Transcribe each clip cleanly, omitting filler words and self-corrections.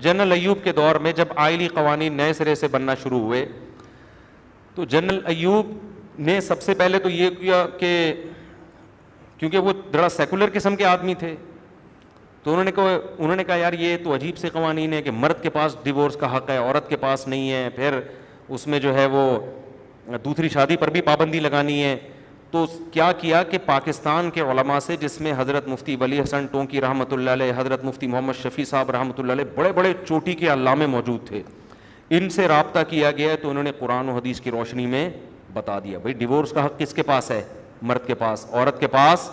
General Ayub کے دور میں جب آئلی قوانین نئے سرے سے بننا شروع ہوئے تو جنرل ایوب نے سب سے پہلے تو یہ کیا کہ کیونکہ وہ ذرا سیکولر قسم کے آدمی تھے تو انہوں نے کہا یار یہ تو عجیب سے قوانین ہے کہ مرد کے پاس ڈیورس کا حق ہے، عورت کے پاس نہیں ہے، پھر اس میں جو ہے وہ دوسری شادی پر بھی پابندی لگانی ہے. تو کیا کیا کہ پاکستان کے علماء سے، جس میں حضرت مفتی ولی حسن ٹونکی رحمۃ اللہ علیہ، حضرت مفتی محمد شفیع صاحب رحمۃ اللہ علیہ، بڑے بڑے چوٹی کے علامے موجود تھے، ان سے رابطہ کیا گیا تو انہوں نے قرآن و حدیث کی روشنی میں بتا دیا بھائی ڈیورس کا حق کس کے پاس ہے؟ مرد کے پاس. عورت کے پاس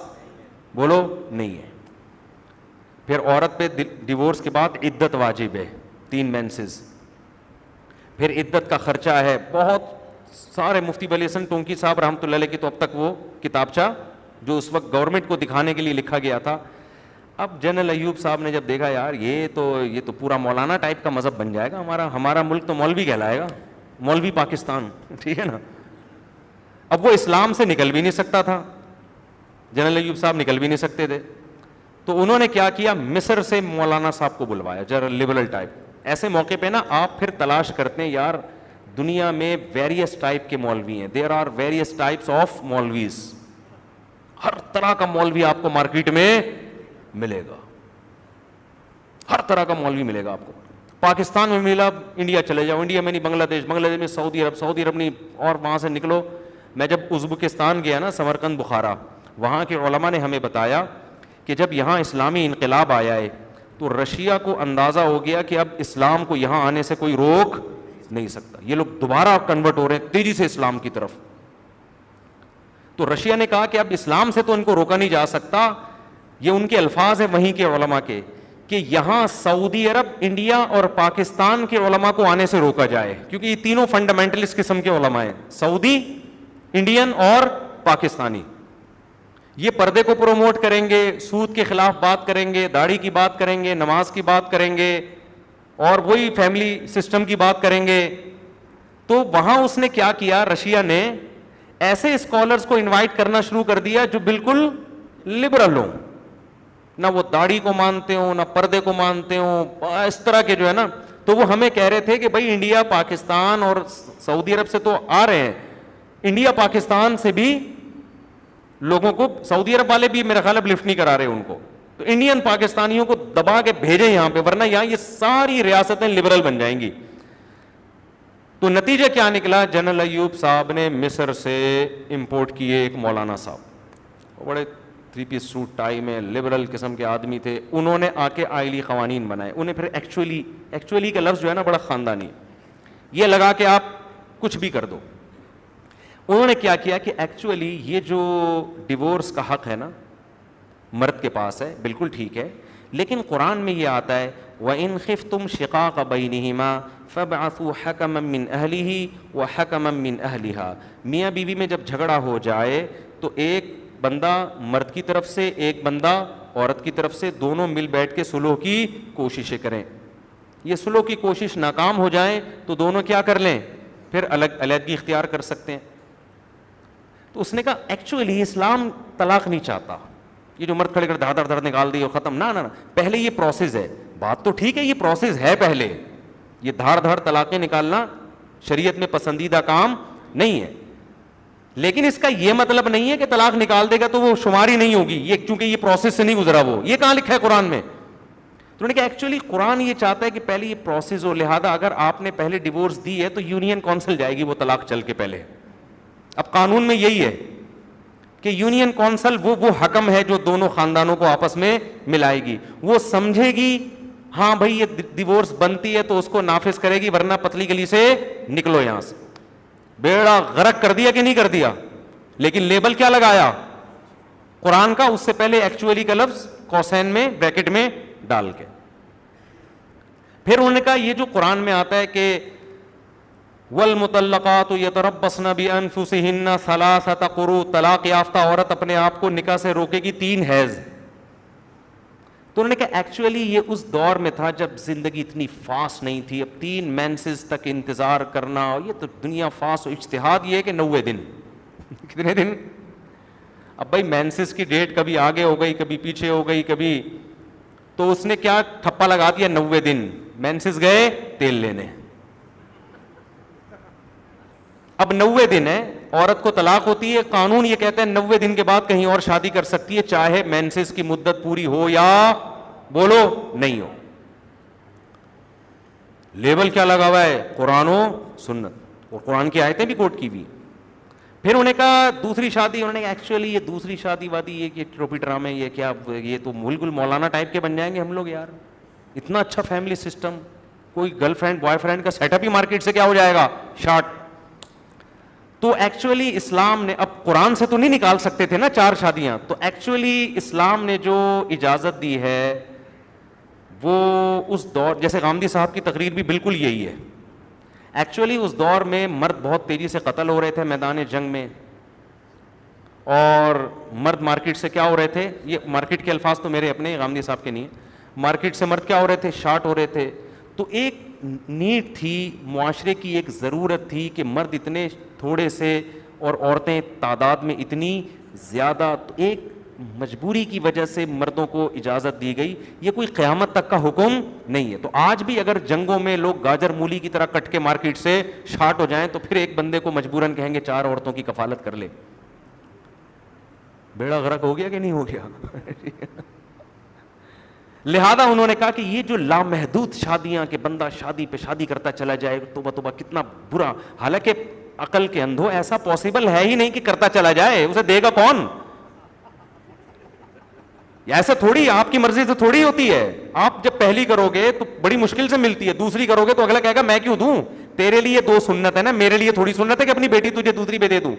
بولو نہیں ہے. پھر عورت پہ ڈیورس کے بعد عدت واجب ہے، 3 مینسز. پھر عدت کا خرچہ ہے بہت سارے. مفتی ولی حسن ٹونکی صاحب رحمۃ اللہ علیہ کی تو اب تک وہ کتابچہ جو اس وقت گورنمنٹ کو دکھانے کے لیے لکھا گیا تھا. اب جنرل ایوب صاحب نے جب دیکھا یار یہ تو پورا مولانا ٹائپ کا مذہب بن جائے گا، ہمارا ملک تو مولوی کہلائے گا، مولوی پاکستان، ٹھیک ہے نا. اب وہ اسلام سے نکل بھی نہیں سکتا تھا، جنرل ایوب صاحب نکل بھی نہیں سکتے تھے. تو انہوں نے کیا کیا، مصر سے مولانا صاحب کو بلوایا، جنرل لبرل ٹائپ. ایسے موقع پہ نا آپ پھر تلاش کرتے ہیں یار دنیا میں ویریس ٹائپ کے مولوی ہیں، there are various types of مولویز. ہر طرح کا مولوی آپ کو مارکیٹ میں ملے گا، ہر طرح کا مولوی ملے گا آپ کو. پاکستان میں ملا، انڈیا چلے جاؤ، انڈیا میں نہیں بنگلہ دیش، بنگلہ دیش میں سعودی عرب، سعودی عرب نہیں اور وہاں سے نکلو. میں جب ازبکستان گیا نا، سمرقند بخارا، وہاں کے علماء نے ہمیں بتایا کہ جب یہاں اسلامی انقلاب آیا ہے تو رشیا کو اندازہ ہو گیا کہ اب اسلام کو یہاں آنے سے کوئی روک نہیں سکتا، یہ لوگ دوبارہ کنورٹ ہو رہے ہیں تیزی سے اسلام کی طرف. تو رشیا نے کہا کہ اب اسلام سے تو ان کو روکا نہیں جا سکتا. یہ ان کے الفاظ ہیں وہیں کے علماء کے کہ یہاں سعودی عرب، انڈیا اور پاکستان کے علماء کو آنے سے روکا جائے، کیونکہ یہ تینوں فنڈامنٹلسٹ قسم کے علماء ہیں، سعودی، انڈین اور پاکستانی. یہ پردے کو پروموٹ کریں گے، سود کے خلاف بات کریں گے، داڑھی کی بات کریں گے، نماز کی بات کریں گے اور وہی فیملی سسٹم کی بات کریں گے. تو وہاں اس نے کیا کیا، رشیا نے ایسے اسکالرز کو انوائٹ کرنا شروع کر دیا جو بالکل لبرل ہوں، نہ وہ داڑھی کو مانتے ہوں، نہ پردے کو مانتے ہوں، اس طرح کے جو ہے نا. تو وہ ہمیں کہہ رہے تھے کہ بھائی انڈیا، پاکستان اور سعودی عرب سے تو آ رہے ہیں، انڈیا پاکستان سے بھی لوگوں کو، سعودی عرب والے بھی میرا خیال اب لفٹ نہیں کرا رہے ان کو، تو انڈین پاکستانیوں کو دبا کے بھیجیں یہاں پہ، ورنہ یہاں یہ ساری ریاستیں لبرل بن جائیں گی. تو نتیجہ کیا نکلا، جنرل ایوب صاحب نے مصر سے امپورٹ کیے ایک مولانا صاحب، بڑے 3 پیس سوٹ ٹائی میں لبرل قسم کے آدمی تھے. انہوں نے آ کے آئلی قوانین بنائے. انہیں پھر ایکچولی کا لفظ جو ہے نا بڑا خاندانی، یہ لگا کہ آپ کچھ بھی کر دو. انہوں نے کیا کیا کہ ایکچولی یہ جو ڈیورس کا حق ہے نا مرد کے پاس ہے، بالکل ٹھیک ہے، لیکن قرآن میں یہ آتا ہے وَإِنْ خِفْتُمْ شِقَاقَ بَيْنِهِمَا فَابْعَثُوا حَكَمًا مِّنْ أَهْلِهِ وَحَكَمًا مِّنْ أَهْلِهَا. میاں بیوی میں جب جھگڑا ہو جائے تو ایک بندہ مرد کی طرف سے، ایک بندہ عورت کی طرف سے، دونوں مل بیٹھ کے صلح کی کوششیں کریں. یہ صلح کی کوشش ناکام ہو جائے تو دونوں کیا کر لیں، پھر علیحدگی اختیار کر سکتے ہیں. تو اس نے کہا ایکچولی اسلام طلاق نہیں چاہتا، یہ جو مرد کھڑے کر دھڑ دھڑ نکال دی اور ختم، نہ پہلے یہ پروسیس ہے. بات تو ٹھیک ہے، یہ پروسیس ہے، پہلے یہ دھاڑ دھاڑ طلاقیں نکالنا شریعت میں پسندیدہ کام نہیں ہے، لیکن اس کا یہ مطلب نہیں ہے کہ طلاق نکال دے گا تو وہ شمار ہی نہیں ہوگی، یہ چونکہ یہ پروسیس سے نہیں گزرا. وہ یہ کہاں لکھا ہے قرآن میں؟ تو نے کہا ایکچولی قرآن یہ چاہتا ہے کہ پہلے یہ پروسیس ہو، لہذا اگر آپ نے پہلے ڈیورس دی ہے تو یونین کونسل جائے گی وہ طلاق چل کے پہلے. اب قانون میں یہی ہے کہ یونین کونسل وہ حکم ہے جو دونوں خاندانوں کو آپس میں ملائے گی. وہ سمجھے گی ہاں بھائی یہ ڈیورس بنتی ہے تو اس کو نافذ کرے گی، ورنہ پتلی گلی سے نکلو یہاں سے. بیڑا غرق کر دیا کہ نہیں کر دیا، لیکن لیبل کیا لگایا قرآن کا، اس سے پہلے ایکچولی کا لفظ قوسین میں بریکٹ میں ڈال کے. پھر انہوں نے کہا یہ جو قرآن میں آتا ہے کہ والمطلقات یتربصن بانفسہن ثلاثۃ قروء، طلاق یافتہ عورت اپنے آپ کو نکاح سے روکے گی 3 حیض. تو انہوں نے کہا ایکچولی یہ اس دور میں تھا جب زندگی اتنی فاسٹ نہیں تھی. اب 3 مینسز تک انتظار کرنا، یہ تو دنیا فاسٹ، اجتہاد یہ ہے کہ 90 دن کتنے دن. اب بھائی مینسز کی ڈیٹ کبھی آگے ہو گئی، کبھی پیچھے ہو گئی، کبھی تو اس نے کیا ٹھپا لگا دیا, 90 دن مینسز گئے تیل لینے. اب 90 دن ہے, عورت کو طلاق ہوتی ہے, قانون یہ کہتا ہے 90 دن کے بعد کہیں اور شادی کر سکتی ہے, چاہے مینسز کی مدت پوری ہو یا بولو نہیں ہو. لیبل کیا لگا ہوا ہے, قرآن و سنت, اور قرآن کی آیتیں بھی کوٹ کی ہوئی. پھر انہوں نے کہا دوسری شادی, انہوں نے کہا ایکچولی یہ دوسری شادی وادی یہ ٹروپی ڈرامے, یہ کیا, یہ تو بالکل مولانا ٹائپ کے بن جائیں گے ہم لوگ یار. اتنا اچھا فیملی سسٹم, کوئی گرل فرینڈ بوائے فرینڈ کا سیٹ اپ ہی مارکیٹ سے کیا ہو جائے گا, شارٹ. تو ایکچولی اسلام نے, اب قرآن سے تو نہیں نکال سکتے تھے نا 4 شادیاں, تو ایکچولی اسلام نے جو اجازت دی ہے وہ اس دور, جیسے غامدی صاحب کی تقریر بھی بالکل یہی ہے. ایکچولی اس دور میں مرد بہت تیزی سے قتل ہو رہے تھے میدان جنگ میں, اور مرد مارکیٹ سے کیا ہو رہے تھے, یہ مارکیٹ کے الفاظ تو میرے اپنے, غامدی صاحب کے نہیں ہیں, مارکیٹ سے مرد کیا ہو رہے تھے, شارٹ ہو رہے تھے. تو ایک نیڈ تھی, معاشرے کی ایک ضرورت تھی کہ مرد اتنے تھوڑے سے اور عورتیں تعداد میں اتنی زیادہ, تو ایک مجبوری کی وجہ سے مردوں کو اجازت دی گئی. یہ کوئی قیامت تک کا حکم نہیں ہے. تو آج بھی اگر جنگوں میں لوگ گاجر مولی کی طرح کٹ کے مارکیٹ سے شارٹ ہو جائیں تو پھر ایک بندے کو مجبوراً کہیں گے 4 عورتوں کی کفالت کر لے. بیڑا غرق ہو گیا کہ نہیں ہو گیا. لہذا انہوں نے کہا کہ یہ جو لامحدود شادیاں, کہ بندہ شادی پہ شادی کرتا چلا جائے, توبہ توبہ کتنا برا. حالانکہ عقل کے اندھو ایسا پاسبل ہے ہی نہیں کہ کرتا چلا جائے, اسے دے گا کون. ایسا تھوڑی, آپ کی مرضی سے تھوڑی ہوتی ہے. آپ جب پہلی کرو گے تو بڑی مشکل سے ملتی ہے, دوسری کرو گے تو اگلا کہے گا میں کیوں دوں, تیرے لیے 2 سنت ہے نا, میرے لیے تھوڑی سنت ہے کہ اپنی بیٹی تجھے دوسری پہ دے دوں.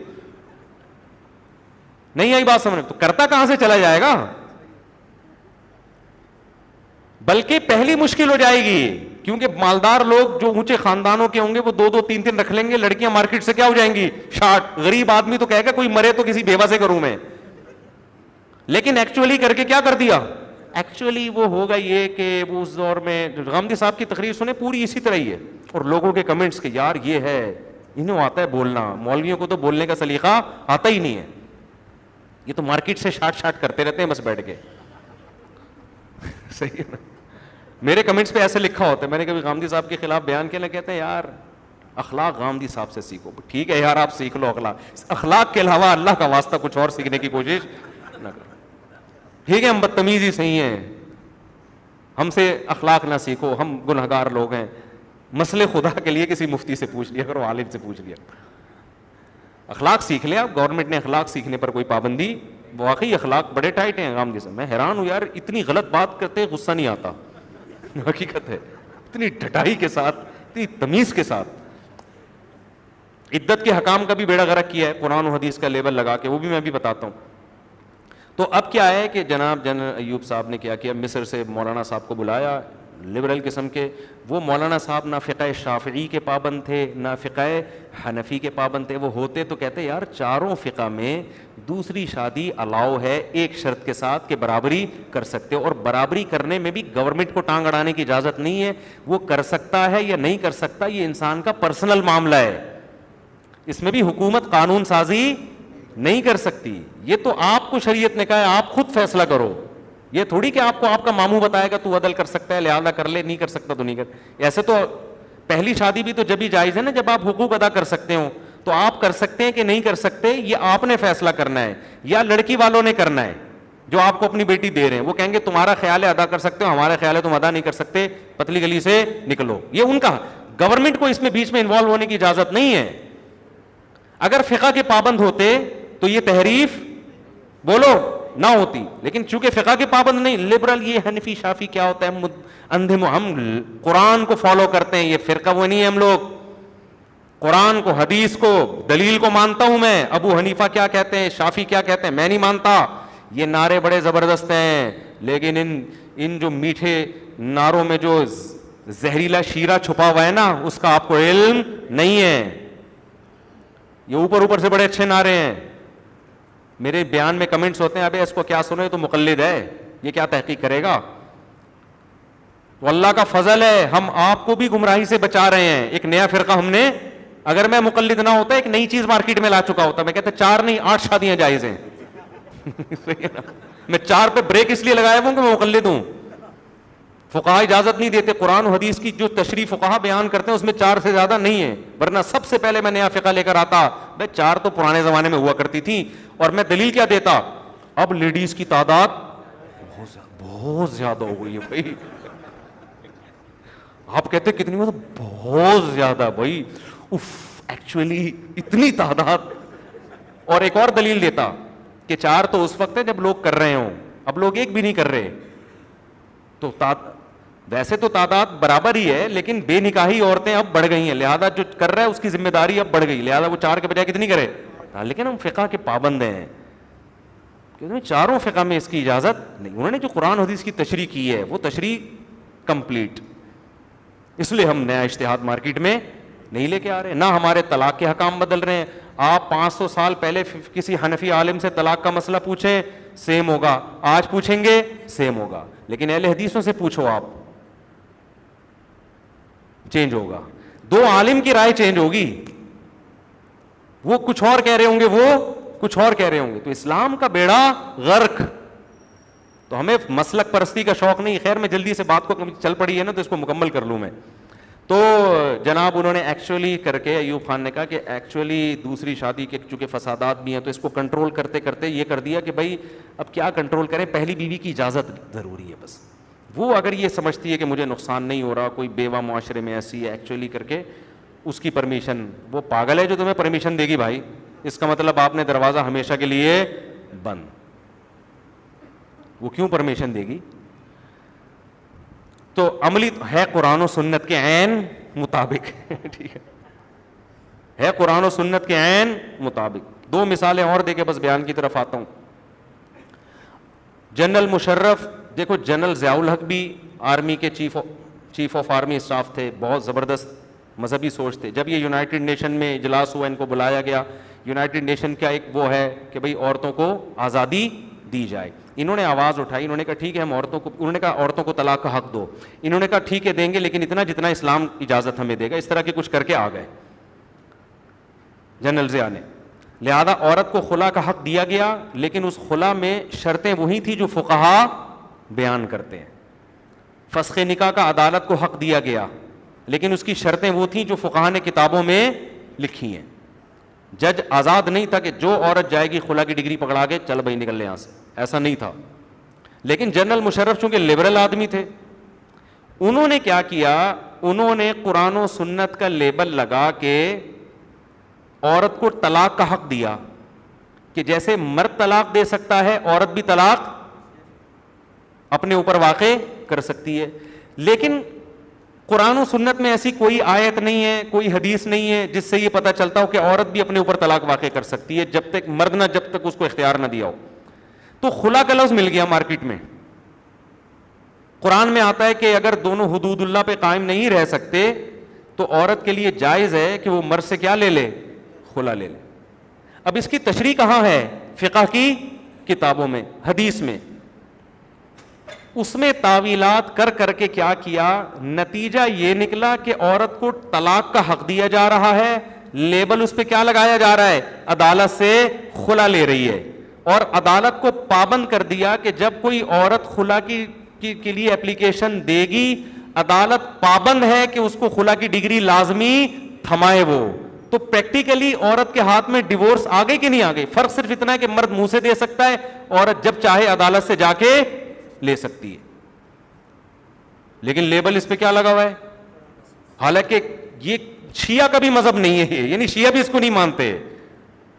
نہیں آئی بات سمجھ, تو کرتا کہاں سے چلا جائے گا. بلکہ پہلی مشکل ہو جائے گی, کیونکہ مالدار لوگ جو اونچے خاندانوں کے ہوں گے وہ 2-2 3-3 رکھ لیں گے, لڑکیاں مارکیٹ سے کیا ہو جائیں گی, شارٹ. غریب آدمی تو کہے گا کوئی مرے تو کسی بیوہ سے کروں میں. لیکن ایکچولی کر کے کیا کر دیا, ایکچولی وہ ہوگا یہ کہ وہ اس دور میں, غامدی صاحب کی تقریر سنے پوری اسی طرح ہی ہے, اور لوگوں کے کمنٹس کہ یار یہ ہے, انہوں آتا ہے بولنا, مولویوں کو تو بولنے کا سلیقہ آتا ہی نہیں ہے, یہ تو مارکیٹ سے شارٹ کرتے رہتے ہیں بس بیٹھ کے. صحیح ہے نا. میرے کمنٹس پہ ایسے لکھا ہوتا ہے, میں نے کبھی غامدی صاحب کے خلاف بیان کیا نا, کہتے ہیں یار اخلاق غامدی صاحب سے سیکھو. ٹھیک ہے یار آپ سیکھ لو اخلاق کے علاوہ اللہ کا واسطہ کچھ اور سیکھنے کی کوشش نہ کرو. ٹھیک ہے ہم بدتمیز ہی صحیح ہیں, ہم سے اخلاق نہ سیکھو, ہم گنہگار لوگ ہیں. مسئلے خدا کے لیے کسی مفتی سے پوچھ لیا کرو, عالم سے پوچھ لیا. اخلاق سیکھ لیں آپ. گورنمنٹ نے اخلاق سیکھنے پر کوئی پابندی, واقعی اخلاق بڑے ٹائٹ ہیں غامدی صاحب. میں حیران ہوں یار, اتنی غلط بات کرتے غصہ نہیں آتا. حقیقت ہے, اتنی ڈھٹائی کے ساتھ, اتنی تمیز کے ساتھ. عدت کے حکام کا بھی بیڑا غرق کیا ہے قرآن و حدیث کا لیبل لگا کے, وہ بھی میں بھی بتاتا ہوں. تو اب کیا ہے کہ جناب جنرل ایوب صاحب نے کیا کیا, مصر سے مولانا صاحب کو بلایا, لبرل قسم کے. وہ مولانا صاحب نہ فقہ شافعی کے پابند تھے نہ فقہ حنفی کے پابند تھے. وہ ہوتے تو کہتے یار چاروں فقہ میں دوسری شادی الاؤ ہے, ایک شرط کے ساتھ کہ برابری کر سکتے ہو, اور برابری کرنے میں بھی گورنمنٹ کو ٹانگ اڑانے کی اجازت نہیں ہے. وہ کر سکتا ہے یا نہیں کر سکتا, یہ انسان کا پرسنل معاملہ ہے, اس میں بھی حکومت قانون سازی نہیں کر سکتی. یہ تو آپ کو شریعت نے کہا ہے آپ خود فیصلہ کرو. یہ تھوڑی کہ آپ کو آپ کا ماموں بتائے گا تو عدل کر سکتا ہے لہذا کر لے, نہیں کر سکتا تو نہیں کر. ایسے تو پہلی شادی بھی تو جب ہی جائز ہے نا جب آپ حقوق ادا کر سکتے ہو. تو آپ کر سکتے ہیں کہ نہیں کر سکتے, یہ آپ نے فیصلہ کرنا ہے یا لڑکی والوں نے کرنا ہے جو آپ کو اپنی بیٹی دے رہے ہیں. وہ کہیں گے تمہارا خیال ہے ادا کر سکتے ہو, ہمارا خیال ہے تم ادا نہیں کر سکتے, پتلی گلی سے نکلو. یہ ان کا, گورنمنٹ کو اس میں بیچ میں انوالو ہونے کی اجازت نہیں ہے. اگر فقہ کے پابند ہوتے تو یہ تحریف بولو نہ ہوتی, لیکن چونکہ فقہ کے پابند نہیں, لبرل یہ حنفی شافی کیا ہوتا ہے, اندھے ہم قرآن کو فالو کرتے ہیں. یہ فرقہ وہ نہیں ہے, ہم لوگ قرآن کو, حدیث کو, دلیل کو مانتا ہوں میں. ابو حنیفہ کیا کہتے ہیں, شافی کیا کہتے ہیں, میں نہیں مانتا. یہ نعرے بڑے زبردست ہیں, لیکن ان جو میٹھے نعروں میں جو زہریلا شیرہ چھپا ہوا ہے نا, اس کا آپ کو علم نہیں ہے. یہ اوپر سے بڑے اچھے نعرے ہیں. میرے بیان میں کمنٹس ہوتے ہیں ابے اس کو کیا سنو, تو مقلد ہے, یہ کیا تحقیق کرے گا. تو اللہ کا فضل ہے, ہم آپ کو بھی گمراہی سے بچا رہے ہیں. ایک نیا فرقہ ہم نے, اگر میں مقلد نہ ہوتا ایک نئی چیز مارکیٹ میں لا چکا ہوتا. میں کہتا 4 نہیں 8 شادیاں جائز ہیں. میں 4 پہ بریک اس لیے لگایا ہوں کہ میں مقلد ہوں. فقہا اجازت نہیں دیتے. قرآن و حدیث کی جو تشریح فقہا بیان کرتے ہیں اس میں 4 سے زیادہ نہیں ہے, ورنہ سب سے پہلے میں نیا فقہ لے کر آتا. بھائی 4 تو پرانے زمانے میں ہوا کرتی تھی, اور میں دلیل کیا دیتا, اب لیڈیز کی تعداد بہت زیادہ ہو گئی ہے بھائی. آپ کہتے کتنی, مطلب بہت زیادہ بھائی, اف ایکچولی اتنی تعداد. اور ایک اور دلیل دیتا کہ 4 تو اس وقت ہے جب لوگ کر رہے ہوں, اب لوگ ایک بھی نہیں کر رہے. تو ویسے تو تعداد برابر ہی ہے, لیکن بے نکاحی عورتیں اب بڑھ گئی ہیں, لہذا جو کر رہا ہے اس کی ذمہ داری اب بڑھ گئی, لہذا وہ 4 کے بجائے کتنی کرے. لیکن ہم فقہ کے پابند ہیں, کیونکہ 4 فقہ میں اس کی اجازت نہیں. انہوں نے جو قرآن حدیث کی تشریح کی ہے وہ تشریح کمپلیٹ, اس لیے ہم نیا اجتہاد مارکیٹ میں نہیں لے کے آ رہے. نہ ہمارے طلاق کے حکام بدل رہے ہیں. آپ 500 سال پہلے کسی حنفی عالم سے طلاق کا مسئلہ پوچھیں سیم ہوگا, آج پوچھیں گے سیم ہوگا, لیکن اہل حدیثوں سے پوچھو آپ, چینج ہوگا. 2 عالم کی رائے چینج ہوگی, وہ کچھ اور کہہ رہے ہوں گے, وہ کچھ اور کہہ رہے ہوں گے. تو اسلام کا بیڑا غرق. تو ہمیں مسلک پرستی کا شوق نہیں. خیر میں جلدی سے بات کو چل پڑی ہے نا تو اس کو مکمل کر لوں میں. تو جناب انہوں نے ایکچولی کر کے, ایوب خان نے کہا کہ ایکچولی دوسری شادی کے چونکہ فسادات بھی ہیں تو اس کو کنٹرول کرتے کرتے یہ کر دیا کہ بھائی اب کیا کنٹرول کریں, پہلی بیوی کی اجازت ضروری ہے بس. وہ اگر یہ سمجھتی ہے کہ مجھے نقصان نہیں ہو رہا, کوئی بیوہ معاشرے میں ایسی ہے, ایکچولی کر کے اس کی پرمیشن, وہ پاگل ہے جو تمہیں پرمیشن دے گی بھائی. اس کا مطلب آپ نے دروازہ ہمیشہ کے لیے بند. وہ کیوں پرمیشن دے گی؟ تو عملی ہے قرآن و سنت کے عین مطابق. ٹھیک ہے قرآن و سنت کے عین مطابق. 2 مثالیں اور دے کے بس بیان کی طرف آتا ہوں. جنرل مشرف, دیکھو جنرل ضیاء الحق بھی آرمی کے چیف آف آرمی اسٹاف تھے, بہت زبردست مذہبی سوچ تھے. جب یہ یونائٹڈ نیشن میں اجلاس ہوا, ان کو بلایا گیا. یونائٹڈ نیشن کا ایک وہ ہے کہ بھئی عورتوں کو آزادی دی جائے. انہوں نے آواز اٹھائی, انہوں نے کہا ٹھیک ہے ہم عورتوں کو, انہوں نے کہا عورتوں کو طلاق کا حق دو. انہوں نے کہا ٹھیک ہے دیں گے, لیکن اتنا جتنا اسلام اجازت ہمیں دے گا. اس طرح کے کچھ کر کے آ گئے جنرل ضیاء نے. لہذا عورت کو خلا کا حق دیا گیا, لیکن اس خلا میں شرطیں وہی تھی جو فقہا بیان کرتے ہیں. فسخ نکاح کا عدالت کو حق دیا گیا, لیکن اس کی شرطیں وہ تھیں جو فقہا نے کتابوں میں لکھی ہیں. جج آزاد نہیں تھا کہ جو عورت جائے گی خلا کی ڈگری پکڑا کے چل بھائی نکل لے یہاں سے, ایسا نہیں تھا. لیکن جنرل مشرف چونکہ لبرل آدمی تھے, انہوں نے کیا کیا, انہوں نے قرآن و سنت کا لیبل لگا کے عورت کو طلاق کا حق دیا کہ جیسے مرد طلاق دے سکتا ہے عورت بھی طلاق اپنے اوپر واقع کر سکتی ہے. لیکن قرآن و سنت میں ایسی کوئی آیت نہیں ہے, کوئی حدیث نہیں ہے جس سے یہ پتہ چلتا ہو کہ عورت بھی اپنے اوپر طلاق واقع کر سکتی ہے جب تک مرد نہ, جب تک اس کو اختیار نہ دیا ہو. تو خلا کا لفظ مل گیا مارکیٹ میں. قرآن میں آتا ہے کہ اگر دونوں حدود اللہ پہ قائم نہیں رہ سکتے تو عورت کے لیے جائز ہے کہ وہ مرد سے کیا لے لے, خلا لے لے. اب اس کی تشریح کہاں ہے؟ فقہ کی کتابوں میں, حدیث میں. اس میں تعویلات کر کر کے کیا کیا, نتیجہ یہ نکلا کہ عورت کو طلاق کا حق دیا جا رہا ہے, لیبل اس پہ کیا لگایا جا رہا ہے, عدالت سے خلا لے رہی ہے. اور عدالت کو پابند کر دیا کہ جب کوئی عورت خلا کے لیے اپلیکیشن دے گی, عدالت پابند ہے کہ اس کو خلا کی ڈگری لازمی تھمائے وہ. تو پریکٹیکلی عورت کے ہاتھ میں ڈیورس آ گئی کہ نہیں آ گئی؟ فرق صرف اتنا ہے کہ مرد منہ سے دے سکتا ہے, عورت جب چاہے عدالت سے جا کے لے سکتی ہے. لیکن لیبل اس پہ کیا لگا ہوا ہے؟ حالانکہ یہ شیعہ کا بھی مذہب نہیں ہے, یعنی شیعہ بھی اس کو نہیں مانتے,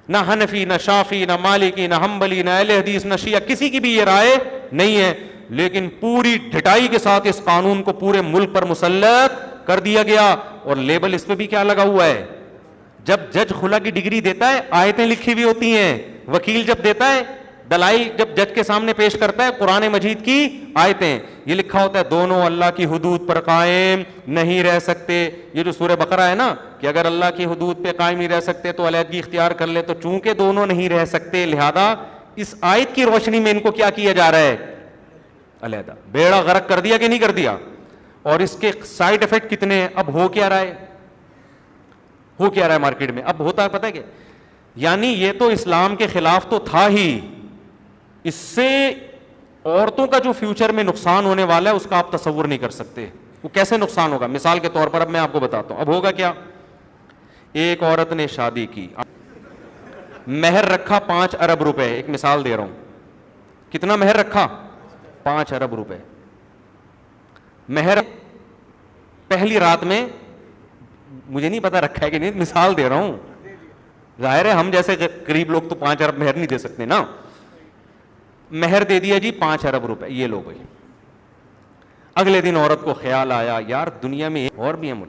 نہ حنفی, نہ شافی, نہ مالکی, نہ حنبلی, نہ اہل حدیث, نہ شیعہ, کسی کی بھی یہ رائے نہیں ہے. لیکن پوری ڈھٹائی کے ساتھ اس قانون کو پورے ملک پر مسلط کر دیا گیا. اور لیبل اس پہ بھی کیا لگا ہوا ہے؟ جب جج خلا کی ڈگری دیتا ہے آیتیں لکھی ہوئی ہوتی ہیں, وکیل جب دیتا ہے دلائل, جب جج کے سامنے پیش کرتا ہے قرآن مجید کی آیتیں, یہ لکھا ہوتا ہے دونوں اللہ کی حدود پر قائم نہیں رہ سکتے. یہ جو سورہ بقرہ ہے نا کہ اگر اللہ کی حدود پہ قائم نہیں رہ سکتے تو علیحدگی اختیار کر لے, تو چونکہ دونوں نہیں رہ سکتے لہذا اس آیت کی روشنی میں ان کو کیا کیا جا رہا ہے, علیحدہ. بیڑا غرق کر دیا کہ نہیں کر دیا؟ اور اس کے سائیڈ افیکٹ کتنے ہیں؟ اب ہو کیا رہا ہے, ہو کیا رہا ہے مارکیٹ میں؟ اب ہوتا ہے پتہ ہے کہ یعنی یہ تو اسلام کے خلاف تو تھا ہی, اس سے عورتوں کا جو فیوچر میں نقصان ہونے والا ہے اس کا آپ تصور نہیں کر سکتے. وہ کیسے نقصان ہوگا؟ مثال کے طور پر اب میں آپ کو بتاتا ہوں. اب ہوگا کیا؟ ایک عورت نے شادی کی, مہر رکھا 5 ارب روپے, ایک مثال دے رہا ہوں, کتنا مہر رکھا؟ 5 ارب روپے مہر. پہلی رات میں, مجھے نہیں پتا رکھا ہے کہ نہیں, مثال دے رہا ہوں, ظاہر ہے ہم جیسے غریب لوگ تو 5 ارب مہر نہیں دے سکتے نا. مہر دے دیا جی 5 ارب روپے, یہ لو بھائی. اگلے دن عورت کو خیال آیا یار دنیا میں اور بھی ہیں,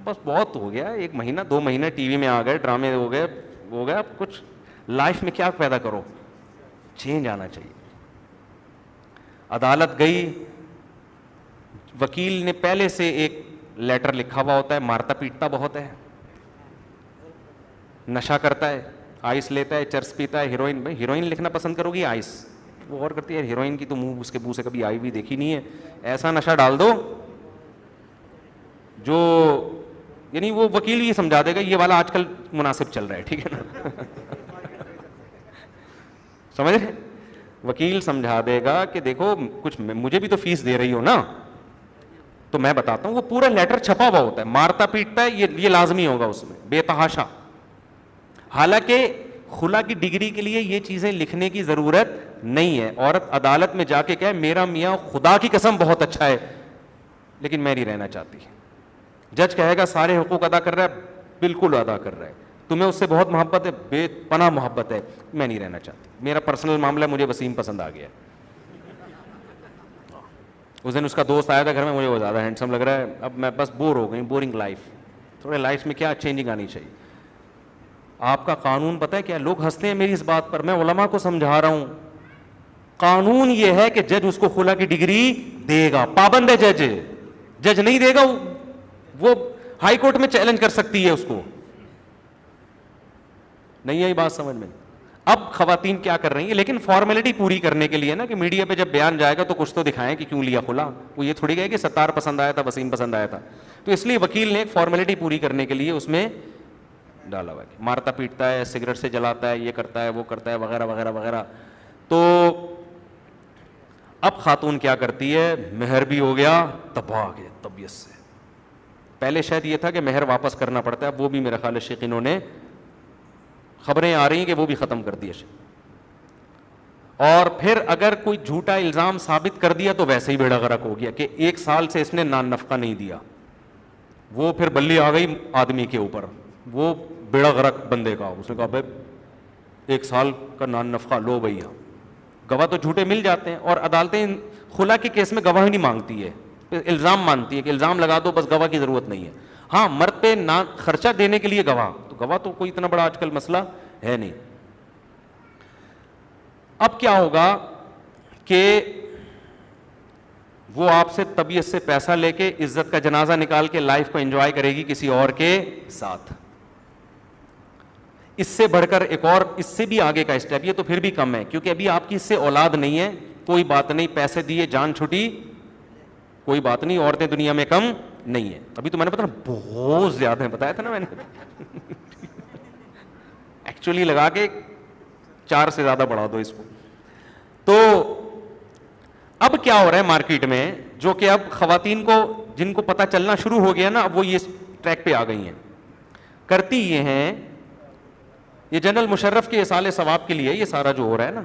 بس بہت ہو گیا, 1 مہینہ 2 مہینے ٹی وی میں آ گئے, ڈرامے ہو گئے, اب کچھ لائف میں کیا پیدا کرو, چینج آنا چاہیے. عدالت گئی, وکیل نے پہلے سے ایک لیٹر لکھا ہوا ہوتا ہے, مارتا پیٹتا بہت ہے, نشہ کرتا ہے, آئس لیتا ہے, چرس پیتا ہے, ہیروئن. بھائی ہیروئن لکھنا پسند کرو گی آئس, وہ غور کرتی ہے ہیروئن کی تو منہ, اس کے منہ سے کبھی آئی بھی دیکھی نہیں ہے, ایسا نشہ ڈال دو جو, یعنی وہ وکیل یہ سمجھا دے گا یہ والا آج کل مناسب چل رہا ہے, ٹھیک ہے نا. سمجھ رہے, وکیل سمجھا دے گا کہ دیکھو کچھ مجھے بھی تو فیس دے رہی ہو نا, تو میں بتاتا ہوں. وہ پورا لیٹر چھپا ہوا ہوتا ہے, مارتا پیٹتا ہے, یہ لازمی ہوگا اس میں, بے تحاشا. حالانکہ خلا کی ڈگری کے لیے یہ چیزیں لکھنے کی ضرورت نہیں ہے. عورت عدالت میں جا کے کہے میرا میاں خدا کی قسم بہت اچھا ہے لیکن میں نہیں رہنا چاہتی. جج کہے گا سارے حقوق ادا کر رہا ہے, بالکل ادا کر رہا ہے, تمہیں اس سے بہت محبت ہے, بے پناہ محبت ہے, میں نہیں رہنا چاہتی, میرا پرسنل معاملہ ہے, مجھے وسیم پسند آ گیا. اس دن اس کا دوست آیا تھا گھر میں, مجھے وہ زیادہ ہینڈسم لگ رہا ہے, اب میں بس بور ہو گئی, بورنگ لائف, تھوڑے لائف میں کیا چینجنگ آنی چاہیے. آپ کا قانون پتہ ہے کیا, لوگ ہنستے ہیں میری اس بات پر, میں علماء کو سمجھا رہا ہوں, قانون یہ ہے کہ جج اس کو خلا کی ڈگری دے گا, پابند ہے جج. جج نہیں دے گا, وہ ہائی کورٹ میں چیلنج کر سکتی ہے اس کو. نہیں آئی بات سمجھ میں؟ اب خواتین کیا کر رہی ہیں, لیکن فارمیلٹی پوری کرنے کے لیے نا, کہ میڈیا پہ جب بیان جائے گا تو کچھ تو دکھائیں کہ کیوں لیا خلا. وہ یہ تھوڑی گئے کہ ستار پسند آیا تھا, وسیم پسند آیا تھا, تو اس لیے وکیل نے ایک فارمیلٹی پوری کرنے کے لیے اس میں ڈالا ہوا ہے. مارتا پیٹتا ہے, سگریٹ سے جلاتا ہے, یہ کرتا ہے, وہ کرتا ہے, وغیرہ وغیرہ وغیرہ. تو اب خاتون کیا کرتی ہے, مہر بھی ہو گیا, تباہ گیا طبیعت سے. پہلے شاید یہ تھا کہ مہر واپس کرنا پڑتا ہے, اب وہ بھی میرے خیال شیخینوں نے, خبریں آ رہی ہیں کہ وہ بھی ختم کر دیا. اور پھر اگر کوئی جھوٹا الزام ثابت کر دیا تو ویسے ہی بیڑا غرق ہو گیا کہ 1 سال سے اس نے نان نفقہ نہیں دیا, وہ پھر بلی آ گئی آدمی کے اوپر, وہ بیڑا غرق بندے کا. اس نے کہا بھائی 1 سال کا نان نفقہ لو بھیا. گواہ تو جھوٹے مل جاتے ہیں, اور عدالتیں خلا کے کیس میں گواہ نہیں مانگتی ہے, الزام مانتی ہے کہ الزام لگا دو بس, گواہ کی ضرورت نہیں ہے. ہاں مرد پہ خرچہ دینے کے لیے گواہ, تو گواہ تو کوئی اتنا بڑا آج کل مسئلہ ہے نہیں. اب کیا ہوگا کہ وہ آپ سے طبیعت سے پیسہ لے کے عزت کا جنازہ نکال کے لائف کو انجوائے کرے گی کسی اور کے ساتھ. اس سے بڑھ کر ایک اور, اس سے بھی آگے کا اسٹیپ, یہ تو پھر بھی کم ہے کیونکہ ابھی آپ کی اس سے اولاد نہیں ہے, کوئی بات نہیں, پیسے دیے جان چھٹی, کوئی بات نہیں, عورتیں دنیا میں کم نہیں ہیں. ابھی تو میں نے بتایا بہت زیادہ ہیں, بتایا تھا نا میں نے, ایکچولی لگا کے 4 سے زیادہ بڑھا دو اس کو. تو اب کیا ہو رہا ہے مارکیٹ میں, جو کہ اب خواتین کو جن کو پتہ چلنا شروع ہو گیا نا, اب وہ یہ ٹریک پہ آ گئی ہیں. کرتی یہ ہیں, یہ جنرل مشرف کے اصال ثواب کے لیے یہ سارا جو ہو رہا ہے نا,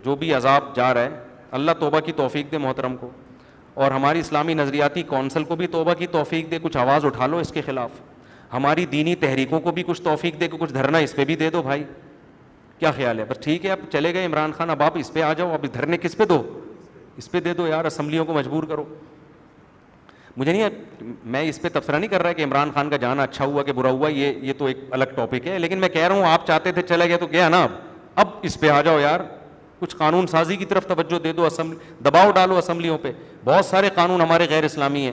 جو بھی عذاب جا رہا ہے, اللہ توبہ کی توفیق دے محترم کو, اور ہماری اسلامی نظریاتی کونسل کو بھی توبہ کی توفیق دے, کچھ آواز اٹھا لو اس کے خلاف. ہماری دینی تحریکوں کو بھی کچھ توفیق دے کہ کچھ دھرنا اس پہ بھی دے دو بھائی. کیا خیال ہے؟ بس ٹھیک ہے, اب چلے گئے عمران خان, اب آپ اس پہ آ جاؤ, اب دھرنے کس پہ دو, اس پہ دے دو یار, اسمبلیوں کو مجبور کرو. مجھے نہیں, میں اس پہ تبصرہ نہیں کر رہا کہ عمران خان کا جانا اچھا ہوا کہ برا ہوا, یہ تو ایک الگ ٹاپک ہے, لیکن میں کہہ رہا ہوں آپ چاہتے تھے چلے گئے تو گیا نا, اب اس پہ آ جاؤ یار, کچھ قانون سازی کی طرف توجہ دے دو, دباؤ ڈالو اسمبلیوں پہ. بہت سارے قانون ہمارے غیر اسلامی ہیں.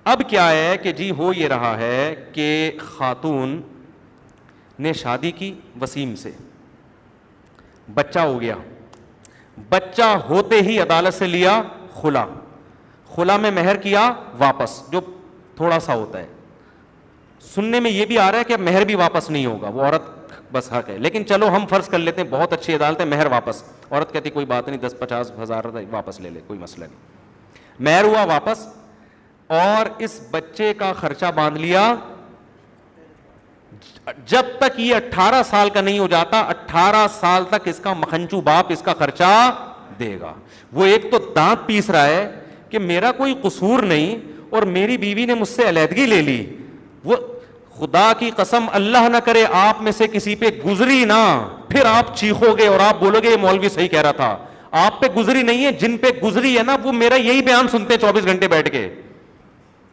اب کیا ہے کہ جی ہو یہ رہا ہے کہ خاتون نے شادی کی وسیم سے, بچہ ہو گیا, بچہ ہوتے ہی عدالت سے لیا خلا, خلا میں مہر کیا واپس, جو تھوڑا سا ہوتا ہے. سننے میں یہ بھی آ رہا ہے کہ اب مہر بھی واپس نہیں ہوگا, وہ عورت بس حق ہے. لیکن چلو ہم فرض کر لیتے ہیں بہت اچھی عدالت ہے, مہر واپس. عورت کہتی کوئی بات نہیں, 10-50 ہزار واپس لے لے, کوئی مسئلہ نہیں. مہر ہوا واپس, اور اس بچے کا خرچہ باندھ لیا. جب تک یہ 18 سال کا نہیں ہو جاتا, 18 سال تک اس کا مکھنچو باپ اس کا خرچہ دے گا. وہ ایک تو دانت پیس رہا ہے کہ میرا کوئی قصور نہیں اور میری بیوی نے مجھ سے علیحدگی لے لی. وہ خدا کی قسم اللہ نہ کرے آپ میں سے کسی پہ گزری نا, پھر آپ چیخو گے اور آپ بولو گے یہ مولوی صحیح کہہ رہا تھا. آپ پہ گزری نہیں ہے, جن پہ گزری ہے نا وہ میرا یہی بیان سنتے ہیں 24 گھنٹے بیٹھ کے,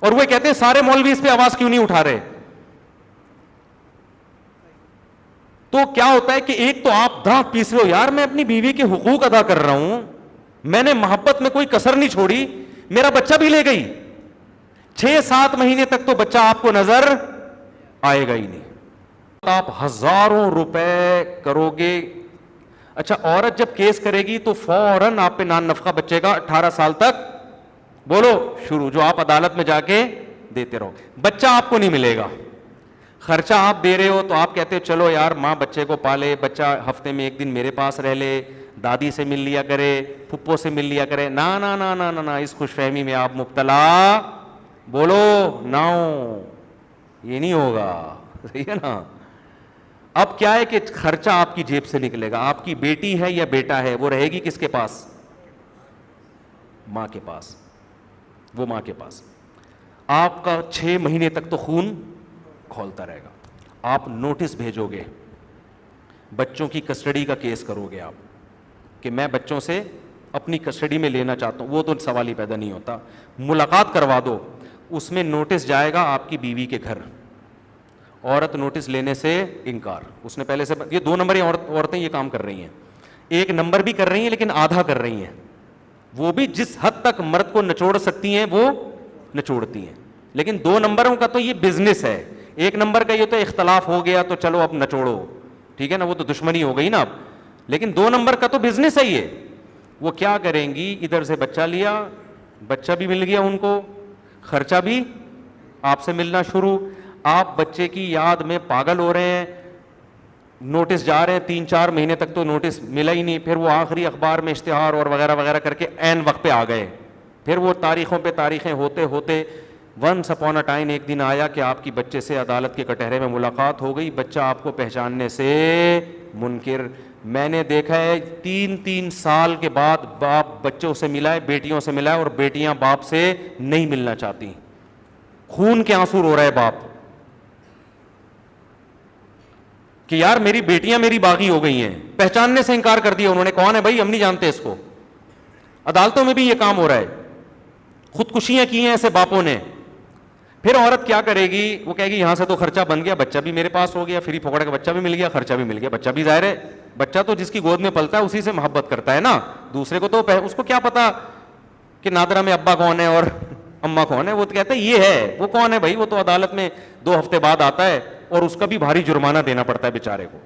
اور وہ کہتے ہیں سارے مولوی اس پہ آواز کیوں نہیں اٹھا رہے. تو کیا ہوتا ہے کہ ایک تو آپ دانت پیس رہے ہو, یار میں اپنی بیوی کے حقوق ادا کر رہا ہوں, میں نے محبت میں کوئی کسر نہیں چھوڑی, میرا بچہ بھی لے گئی. 6-7 مہینے تک تو بچہ آپ کو نظر آئے گا ہی نہیں. آپ ہزاروں روپے کرو گے. اچھا عورت جب کیس کرے گی تو فوراً آپ پہ نان نفقہ بچے گا 18 سال تک, بولو شروع, جو آپ عدالت میں جا کے دیتے رہو. بچہ آپ کو نہیں ملے گا, خرچہ آپ دے رہے ہو تو آپ کہتے ہو چلو یار ماں بچے کو پالے, بچہ ہفتے میں 1 دن میرے پاس رہ لے, دادی سے مل لیا کرے, پھپھو سے مل لیا کرے. نا نا نا نا نا, اس خوش فہمی میں آپ مبتلا, بولو نہ ہو, یہ نہیں ہوگا. صحیح ہے نا. اب کیا ہے کہ خرچہ آپ کی جیب سے نکلے گا. آپ کی بیٹی ہے یا بیٹا ہے, وہ رہے گی کس کے پاس؟ ماں کے پاس. وہ ماں کے پاس. آپ کا 6 مہینے تک تو خون کھولتا رہے گا. آپ نوٹس بھیجو گے, بچوں کی کسٹڈی کا کیس کرو گے آپ کہ میں بچوں سے اپنی کسٹڈی میں لینا چاہتا ہوں, وہ تو سوال ہی پیدا نہیں ہوتا. ملاقات کروا دو, اس میں نوٹس جائے گا آپ کی بیوی کے گھر. عورت نوٹس لینے سے انکار, اس نے پہلے سے, یہ 2 نمبری عورتیں یہ کام کر رہی ہیں. 1 نمبر بھی کر رہی ہیں لیکن آدھا کر رہی ہیں. وہ بھی جس حد تک مرد کو نچوڑ سکتی ہیں وہ نچوڑتی ہیں, لیکن 2 نمبروں کا تو یہ بزنس ہے. 1 نمبر کا یہ تو اختلاف ہو گیا تو چلو اب نچوڑو, ٹھیک ہے نا, وہ تو دشمنی ہو گئی نا اب. لیکن 2 نمبر کا تو بزنس ہے یہ. وہ کیا کریں گی, ادھر سے بچہ لیا, بچہ بھی مل گیا ان کو, خرچہ بھی آپ سے ملنا شروع. آپ بچے کی یاد میں پاگل ہو رہے ہیں, نوٹس جا رہے ہیں 3-4 مہینے تک تو نوٹس ملا ہی نہیں. پھر وہ آخری اخبار میں اشتہار اور وغیرہ وغیرہ کر کے عین وقت پہ آ گئے. پھر وہ تاریخوں پہ تاریخیں ہوتے ہوتے ونس اپون اے ٹائم ایک دن آیا کہ آپ کی بچے سے عدالت کے کٹہرے میں ملاقات ہو گئی. بچہ آپ کو پہچاننے سے منکر. میں نے دیکھا ہے 3 سال کے بعد باپ بچوں سے ملا ہے, بیٹیوں سے ملا ہے, اور بیٹیاں باپ سے نہیں ملنا چاہتی. خون کے آنسو رو رہا ہے باپ کہ یار میری بیٹیاں میری باغی ہو گئی ہیں. پہچاننے سے انکار کر دیا انہوں نے. کون ہے بھائی, ہم نہیں جانتے اس کو. عدالتوں میں بھی یہ کام ہو رہا ہے. خودکشیاں کی ہیں ایسے باپوں نے. پھر عورت کیا کرے گی, وہ کہے گی یہاں سے تو خرچہ بن گیا, بچہ بھی میرے پاس ہو گیا, فری پھوکڑ کا بچہ بھی مل گیا, خرچہ بھی مل گیا. بچہ بھی ظاہر ہے, بچہ تو جس کی گود میں پلتا ہے اسی سے محبت کرتا ہے نا. دوسرے کو تو اس کو کیا پتا کہ نادرہ میں ابا کون ہے اور اماں کون ہے. وہ تو کہتا ہے یہ ہے, وہ کون ہے بھائی, وہ تو عدالت میں 2 ہفتے بعد آتا ہے اور اس کا بھی بھاری جرمانہ دینا پڑتا ہے بیچارے کو.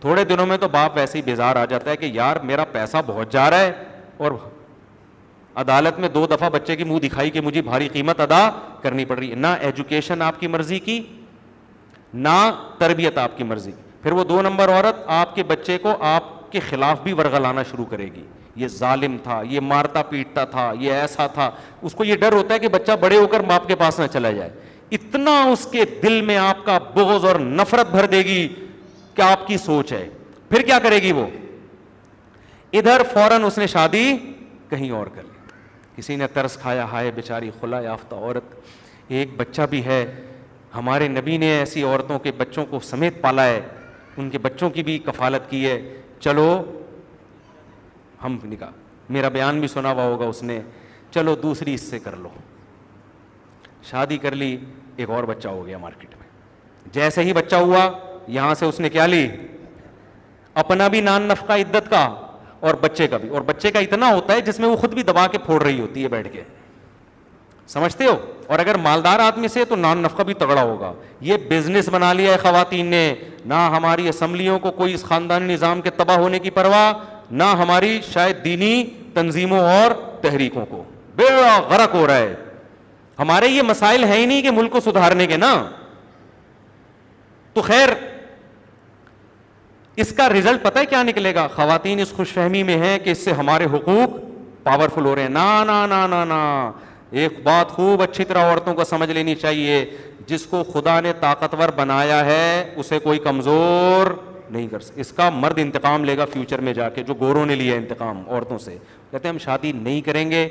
تھوڑے دنوں میں تو باپ ویسے ہی بیزار آ جاتا ہے کہ یار میرا پیسہ بہت جا رہا ہے, اور عدالت میں 2 دفعہ بچے کی منہ دکھائی کہ مجھے بھاری قیمت ادا کرنی پڑ رہی ہے. نہ ایجوکیشن آپ کی مرضی کی, نہ تربیت آپ کی مرضی. پھر وہ 2 نمبر عورت آپ کے بچے کو آپ کے خلاف بھی ورغلانا شروع کرے گی. یہ ظالم تھا, یہ مارتا پیٹتا تھا, یہ ایسا تھا. اس کو یہ ڈر ہوتا ہے کہ بچہ بڑے ہو کر باپ کے پاس نہ چلا جائے. اتنا اس کے دل میں آپ کا بغض اور نفرت بھر دے گی کہ آپ کی سوچ ہے. پھر کیا کرے گی وہ, ادھر فوراً اس نے شادی کہیں اور کر لی. کسی نے ترس کھایا, ہائے بیچاری خلا یافتہ عورت, ایک بچہ بھی ہے. ہمارے نبی نے ایسی عورتوں کے بچوں کو سمیت پالا ہے, ان کے بچوں کی بھی کفالت کی ہے. چلو ہم نکاح, میرا بیان بھی سنا ہوا ہوگا اس نے, چلو دوسری اس سے کر لو. شادی کر لی, ایک اور بچہ ہو گیا مارکیٹ میں. جیسے ہی بچہ ہوا, یہاں سے اس نے کیا لی, اپنا بھی نان نفقہ عدت کا اور بچے کا بھی. اور بچے کا اتنا ہوتا ہے جس میں وہ خود بھی دبا کے پھوڑ رہی ہوتی ہے بیٹھ کے, سمجھتے ہو. اور اگر مالدار آدمی سے تو نان نفقہ بھی تگڑا ہوگا. یہ بزنس بنا لیا ہے خواتین نے. نہ ہماری اسمبلیوں کو کوئی اس خاندانی نظام کے تباہ ہونے کی پرواہ, نہ ہماری شاید دینی تنظیموں اور تحریکوں کو. بیڑا غرق ہو رہا ہے. ہمارے یہ مسائل ہیں ہی نہیں کہ ملک کو سدھارنے کے نا. تو خیر اس کا رزلٹ پتہ ہے کیا نکلے گا؟ خواتین اس خوش فہمی میں ہیں کہ اس سے ہمارے حقوق پاورفل ہو رہے ہیں. نا نا نا نا نا, ایک بات خوب اچھی طرح عورتوں کو سمجھ لینی چاہیے, جس کو خدا نے طاقتور بنایا ہے اسے کوئی کمزور نہیں کر سکتا. اس کا مرد انتقام لے گا فیوچر میں جا کے, جو گوروں نے لیا انتقام عورتوں سے. کہتے ہیں ہم شادی نہیں کریں گے,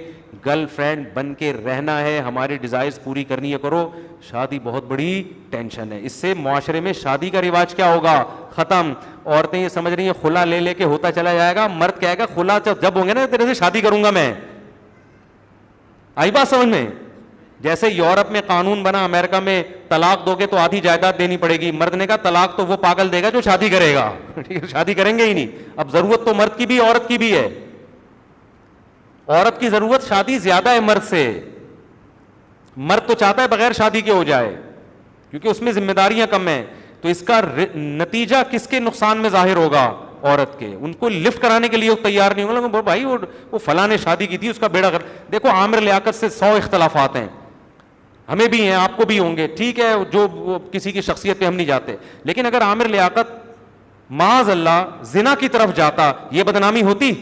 گرل فرینڈ بن کے رہنا ہے, ہماری ڈیزائرز پوری کرنی ہے, کرو. شادی بہت بڑی ٹینشن ہے, اس سے معاشرے میں شادی کا رواج کیا ہوگا؟ ختم. عورتیں یہ سمجھ رہی ہیں خلا لے لے کے ہوتا چلا جائے گا, مرد کہے گا خلا جب ہوں گے نا تیرے سے شادی کروں گا میں. آئی بات سمجھ میں؟ جیسے یورپ میں قانون بنا, امریکہ میں طلاق دو گے تو آدھی جائیداد دینی پڑے گی, مرد نے کہا طلاق تو وہ پاگل دے گا جو شادی کرے گا. شادی کریں گے ہی نہیں. اب ضرورت تو مرد کی بھی عورت کی بھی ہے, عورت کی ضرورت شادی زیادہ ہے مرد سے. مرد تو چاہتا ہے بغیر شادی کے ہو جائے کیونکہ اس میں ذمہ داریاں کم ہیں. تو اس کا نتیجہ کس کے نقصان میں ظاہر ہوگا؟ عورت کے. ان کو لفٹ کرانے کے لیے وہ تیار نہیں ہوگا. بھائی وہ فلاں نے شادی کی تھی, اس کا بیڑا کر. دیکھو عامر لیاقت سے 100 اختلافات ہیں, ہمیں بھی ہیں, آپ کو بھی ہوں گے, ٹھیک ہے, جو کسی کی شخصیت پہ ہم نہیں جاتے, لیکن اگر عامر لیاقت معاذ اللہ زنا کی طرف جاتا, یہ بدنامی ہوتی؟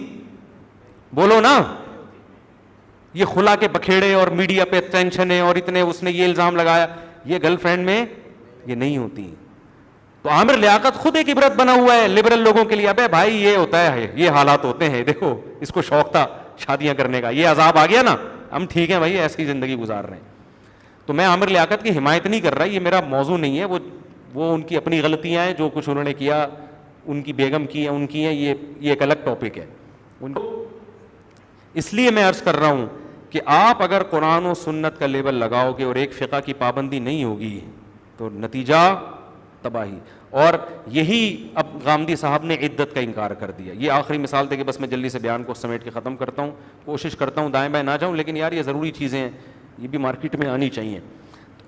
بولو نا. یہ خلا کے بکھیڑے اور میڈیا پہ ٹینشن ہے اور اتنے اس نے یہ الزام لگایا, یہ گرل فرینڈ میں یہ نہیں ہوتی. تو عامر لیاقت خود ایک عبرت بنا ہوا ہے لبرل لوگوں کے لیے. ابے بھائی یہ ہوتا ہے, یہ حالات ہوتے ہیں, دیکھو اس کو شوق تھا شادیاں کرنے کا, یہ عذاب آ گیا نا, ہم ٹھیک ہیں بھائی, ایسی زندگی گزار رہے ہیں. تو میں عامر لیاقت کی حمایت نہیں کر رہا, یہ میرا موضوع نہیں ہے. وہ ان کی اپنی غلطیاں ہیں, جو کچھ انہوں نے کیا, ان کی بیگم کی ہیں, ان کی ہیں, یہ ایک الگ ٹاپک ہے. اس لیے میں عرض کر رہا ہوں کہ آپ اگر قرآن و سنت کا لیبل لگاؤ گے اور ایک فقہ کی پابندی نہیں ہوگی تو نتیجہ تباہی. اور یہی اب غامدی صاحب نے عدت کا انکار کر دیا. یہ آخری مثال دے کے بس میں جلدی سے بیان کو سمیٹ کے ختم کرتا ہوں, کوشش کرتا ہوں دائیں بائیں نہ جاؤں, لیکن یار یہ ضروری چیزیں ہیں, یہ بھی مارکیٹ میں آنی چاہیے.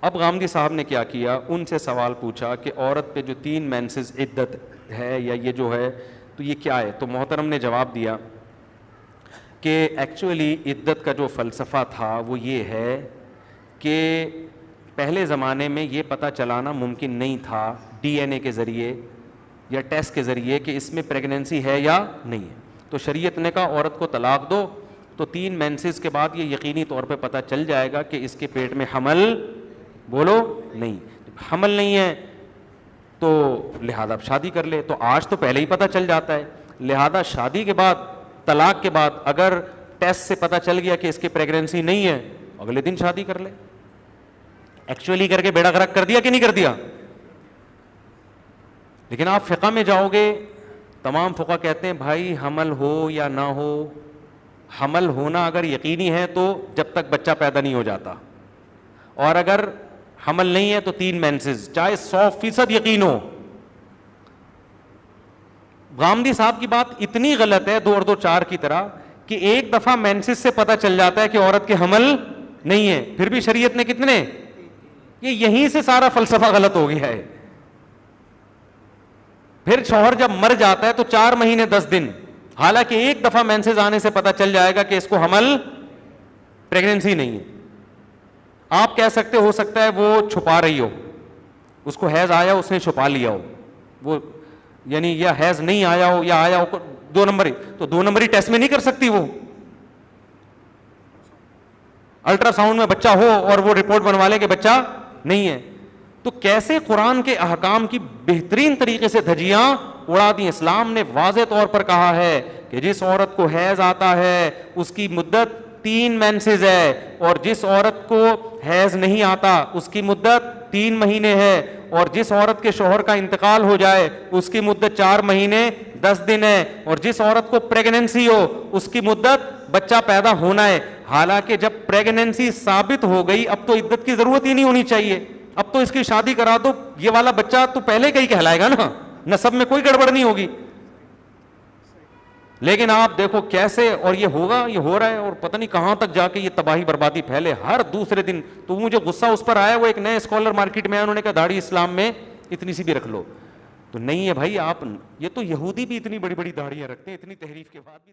اب غامدی صاحب نے کیا کیا, ان سے سوال پوچھا کہ عورت پہ جو 3 مینسز عدت ہے یا یہ جو ہے تو یہ کیا ہے؟ تو محترم نے جواب دیا کہ ایکچولی عدت کا جو فلسفہ تھا وہ یہ ہے کہ پہلے زمانے میں یہ پتہ چلانا ممکن نہیں تھا ڈی این اے کے ذریعے یا ٹیسٹ کے ذریعے کہ اس میں پریگننسی ہے یا نہیں ہے. تو شریعت نے کہا عورت کو طلاق دو, تو 3 مینسز کے بعد یہ یقینی طور پہ پتہ چل جائے گا کہ اس کے پیٹ میں حمل, بولو, نہیں. حمل نہیں ہے تو لہذا شادی کر لے. تو آج تو پہلے ہی پتہ چل جاتا ہے, لہذا شادی کے بعد, طلاق کے بعد اگر ٹیسٹ سے پتہ چل گیا کہ اس کی پریگننسی نہیں ہے, اگلے دن شادی کر لے. ایکچولی کر کے بیڑا غرق کر دیا کہ نہیں کر دیا؟ لیکن آپ فقہ میں جاؤ گے, تمام فقہ کہتے ہیں بھائی حمل ہو یا نہ ہو, حمل ہونا اگر یقینی ہے تو جب تک بچہ پیدا نہیں ہو جاتا, اور اگر حمل نہیں ہے تو 3 مینسز, چاہے 100% یقین ہو. غامدی صاحب کی بات اتنی غلط ہے 2 اور 2 4 کی طرح کہ ایک دفعہ مینسز سے پتہ چل جاتا ہے کہ عورت کے حمل نہیں ہے, پھر بھی شریعت نے کتنے, یہ یہیں سے سارا فلسفہ غلط ہو گیا ہے. پھر شوہر جب مر جاتا ہے تو 4 مہینے 10 دن, حالانکہ ایک دفعہ مینسز آنے سے پتہ چل جائے گا کہ اس کو حمل, پریگننسی نہیں ہے. آپ کہہ سکتے ہو سکتا ہے وہ چھپا رہی ہو, اس کو حیض آیا اس نے چھپا لیا ہو, وہ یعنی یا حیض نہیں آیا ہو یا آیا ہو 2 نمبری, تو 2 نمبری ٹیسٹ میں نہیں کر سکتی وہ. الٹرا ساؤنڈ میں بچہ ہو اور وہ رپورٹ بنوا لے کہ بچہ نہیں ہے. تو کیسے قرآن کے احکام کی بہترین طریقے سے دھجیاں اڑا دی. اسلام نے واضح طور پر کہا ہے کہ جس عورت کو حیض آتا ہے اس کی مدت 3 مینسز ہے, اور جس عورت کو حیض نہیں آتا اس کی مدت 3 مہینے ہے, اور جس عورت کے شوہر کا انتقال ہو جائے اس کی مدت 4 مہینے 10 دن ہے, اور جس عورت کو پریگننسی ہو اس کی مدت بچہ پیدا ہونا ہے. حالانکہ جب پریگننسی ثابت ہو گئی اب تو عدت کی ضرورت ہی نہیں ہونی چاہیے, اب تو اس کی شادی کرا دو, یہ والا بچہ تو پہلے کا ہی کہلائے گا نا, نسب میں کوئی گڑبڑ نہیں ہوگی. لیکن آپ دیکھو کیسے, اور یہ ہوگا, یہ ہو رہا ہے, اور پتہ نہیں کہاں تک جا کے یہ تباہی بربادی پھیلے ہر دوسرے دن. تو مجھے غصہ اس پر آیا, وہ ایک نئے اسکالر مارکیٹ میں آئے, انہوں نے کہا داڑھی اسلام میں اتنی سی بھی رکھ لو. تو نہیں ہے بھائی, آپ, یہ تو یہودی بھی اتنی بڑی بڑی داڑیاں رکھتے ہیں, اتنی تحریف کے بعد بھی.